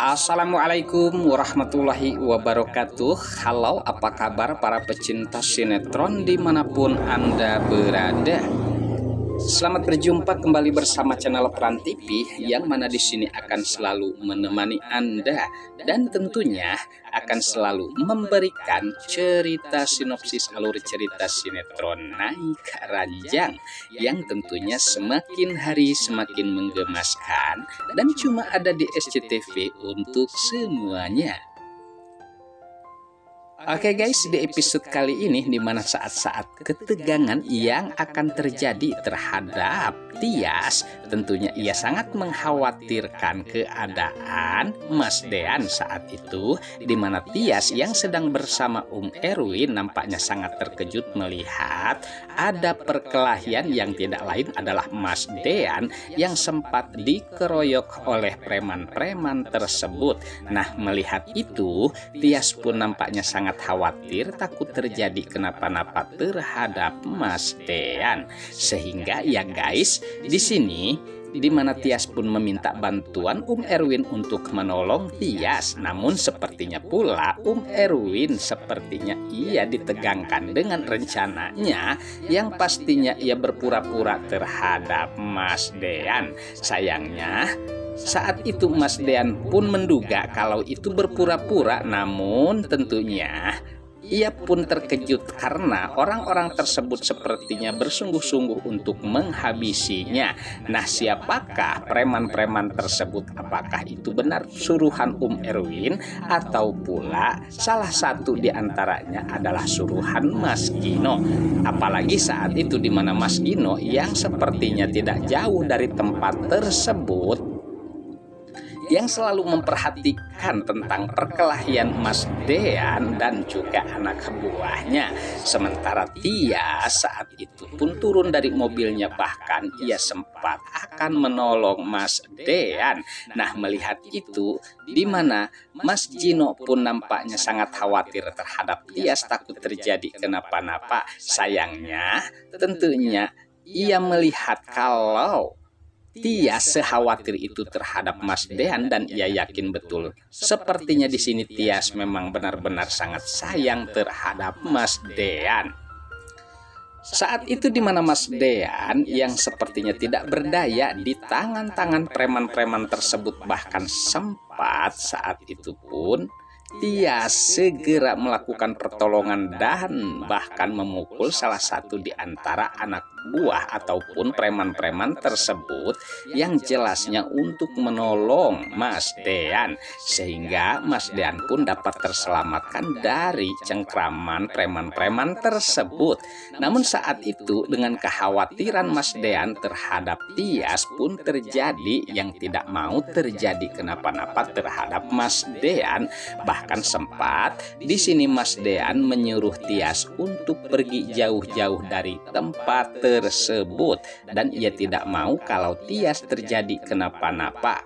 Assalamualaikum warahmatullahi wabarakatuh. Halo, apa kabar para pecinta sinetron dimanapun Anda berada? Selamat berjumpa kembali bersama channel Peran TV yang mana di sini akan selalu menemani Anda dan tentunya akan selalu memberikan cerita sinopsis alur cerita sinetron Naik Ranjang yang tentunya semakin hari semakin menggemaskan dan cuma ada di SCTV untuk semuanya. Oke guys, di episode kali ini di mana saat-saat ketegangan yang akan terjadi terhadap Tias, tentunya ia sangat mengkhawatirkan keadaan Mas Dean saat itu, di mana Tias yang sedang bersama Erwin nampaknya sangat terkejut melihat ada perkelahian yang tidak lain adalah Mas Dean yang sempat dikeroyok oleh preman-preman tersebut. Nah, melihat itu, Tias pun nampaknya sangat khawatir takut terjadi kenapa-napa terhadap Mas Dean. Sehingga ya guys, di sini di mana Tias pun meminta bantuan Erwin untuk menolong Tias. Namun sepertinya pula Erwin sepertinya ia ditegangkan dengan rencananya yang pastinya ia berpura-pura terhadap Mas Dean. Sayangnya saat itu Mas Dean pun menduga kalau itu berpura-pura, namun tentunya ia pun terkejut karena orang-orang tersebut sepertinya bersungguh-sungguh untuk menghabisinya. Nah, siapakah preman-preman tersebut? Apakah itu benar suruhan Erwin atau pula salah satu di antaranya adalah suruhan Mas Gino? Apalagi saat itu di mana Mas Gino yang sepertinya tidak jauh dari tempat tersebut yang selalu memperhatikan tentang perkelahian Mas Dean dan juga anak buahnya. Sementara Tias saat itu pun turun dari mobilnya, bahkan ia sempat akan menolong Mas Dean. Nah, melihat itu di mana Mas Gino pun nampaknya sangat khawatir terhadap Tias takut terjadi kenapa-napa. Sayangnya tentunya ia melihat kalau Tias sekhawatir itu terhadap Mas Dean dan ia yakin betul sepertinya di sini Tias memang benar-benar sangat sayang terhadap Mas Dean. Saat itu di mana Mas Dean yang sepertinya tidak berdaya di tangan-tangan preman-preman tersebut, bahkan sempat saat itu pun Tias segera melakukan pertolongan dan bahkan memukul salah satu di antara anak buah ataupun preman-preman tersebut yang jelasnya untuk menolong Mas Dean, sehingga Mas Dean pun dapat terselamatkan dari cengkraman preman-preman tersebut. Namun saat itu dengan kekhawatiran Mas Dean terhadap Tias pun terjadi yang tidak mau terjadi kenapa-napa terhadap Mas Dean. Bahkan sempat di sini Mas Dean menyuruh Tias untuk pergi jauh-jauh dari tempat tersebut dan ia tidak mau kalau Tias terjadi kenapa-napa.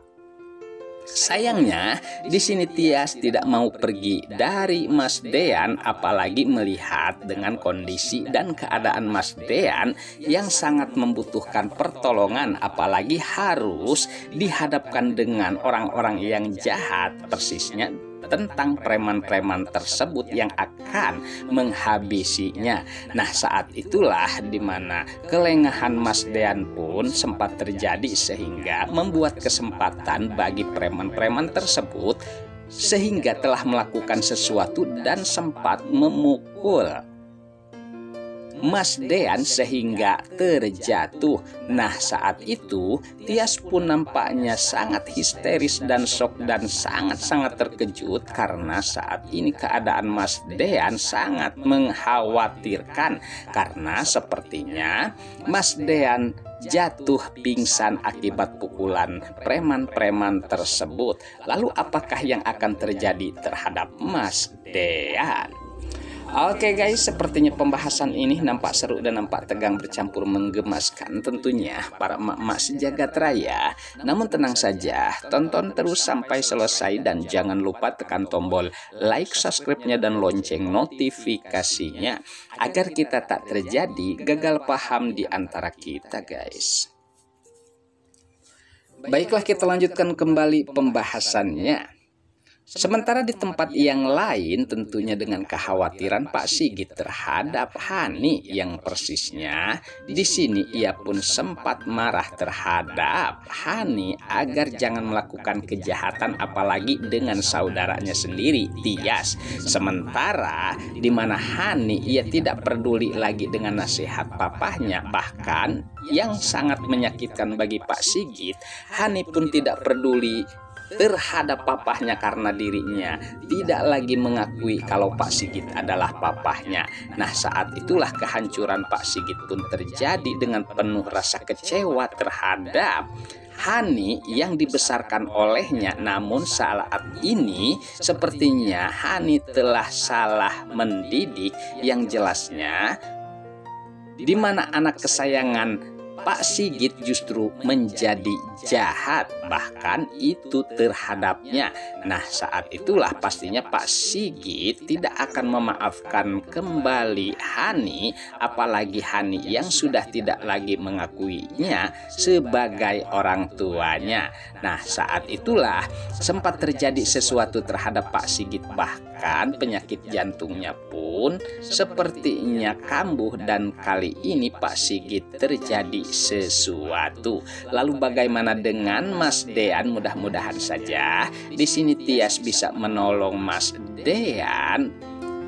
Sayangnya di sini Tias tidak mau pergi dari Mas Dean, apalagi melihat dengan kondisi dan keadaan Mas Dean yang sangat membutuhkan pertolongan, apalagi harus dihadapkan dengan orang-orang yang jahat, persisnya tentang preman-preman tersebut yang akan menghabisinya. Nah, saat itulah di mana kelengahan Mas Dean pun sempat terjadi sehingga membuat kesempatan bagi preman-preman tersebut sehingga telah melakukan sesuatu dan sempat memukul Mas Dean sehingga terjatuh. Nah, saat itu Tias pun nampaknya sangat histeris dan shock dan sangat-sangat terkejut karena saat ini keadaan Mas Dean sangat mengkhawatirkan karena sepertinya Mas Dean jatuh pingsan akibat pukulan preman-preman tersebut. Lalu apakah yang akan terjadi terhadap Mas Dean? Oke guys, sepertinya pembahasan ini nampak seru dan nampak tegang bercampur menggemaskan tentunya para emak-emak sejagat raya. Namun tenang saja, tonton terus sampai selesai dan jangan lupa tekan tombol like, subscribe-nya dan lonceng notifikasinya agar kita tak terjadi gagal paham di antara kita guys. Baiklah, kita lanjutkan kembali pembahasannya. Sementara di tempat yang lain tentunya dengan kekhawatiran Pak Sigit terhadap Hani yang persisnya di sini ia pun sempat marah terhadap Hani agar jangan melakukan kejahatan apalagi dengan saudaranya sendiri Tias. Sementara di mana Hani ia tidak peduli lagi dengan nasihat papahnya, bahkan yang sangat menyakitkan bagi Pak Sigit, Hani pun tidak peduli terhadap papahnya karena dirinya tidak lagi mengakui kalau Pak Sigit adalah papahnya. Nah, saat itulah kehancuran Pak Sigit pun terjadi dengan penuh rasa kecewa terhadap Hani yang dibesarkan olehnya. Namun saat ini sepertinya Hani telah salah mendidik, yang jelasnya di mana anak kesayangan Pak Sigit justru menjadi jahat, bahkan itu terhadapnya. Nah, saat itulah pastinya Pak Sigit tidak akan memaafkan kembali Hani, apalagi Hani yang sudah tidak lagi mengakuinya sebagai orang tuanya. Nah, saat itulah sempat terjadi sesuatu terhadap Pak Sigit, bahkan penyakit jantungnya pun sepertinya kambuh, dan kali ini Pak Sigit terjadi sesuatu. Lalu bagaimana dengan Mas Dean? Mudah-mudahan saja di sini Tias bisa menolong Mas Dean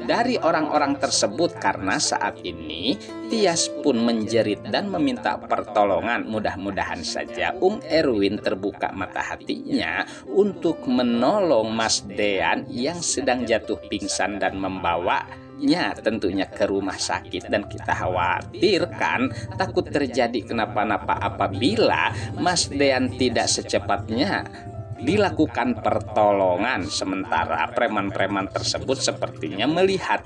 dari orang-orang tersebut, karena saat ini Tias pun menjerit dan meminta pertolongan. Mudah-mudahan saja Erwin terbuka mata hatinya untuk menolong Mas Dean yang sedang jatuh pingsan dan membawanya tentunya ke rumah sakit. Dan kita khawatirkan takut terjadi kenapa-napa apabila Mas Dean tidak secepatnya dilakukan pertolongan. Sementara preman-preman tersebut sepertinya melihat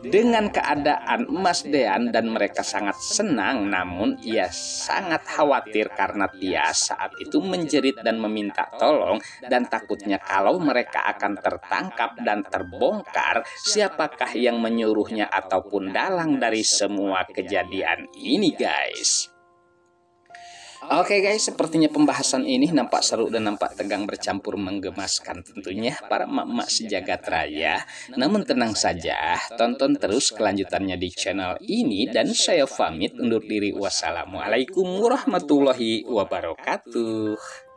dengan keadaan Mas Dean dan mereka sangat senang, namun ia sangat khawatir karena Tias saat itu menjerit dan meminta tolong, dan takutnya kalau mereka akan tertangkap dan terbongkar siapakah yang menyuruhnya ataupun dalang dari semua kejadian ini, guys. Oke guys, sepertinya pembahasan ini nampak seru dan nampak tegang bercampur menggemaskan tentunya para emak-emak sejagat raya. Namun tenang saja, tonton terus kelanjutannya di channel ini, dan saya pamit undur diri. Wassalamualaikum warahmatullahi wabarakatuh.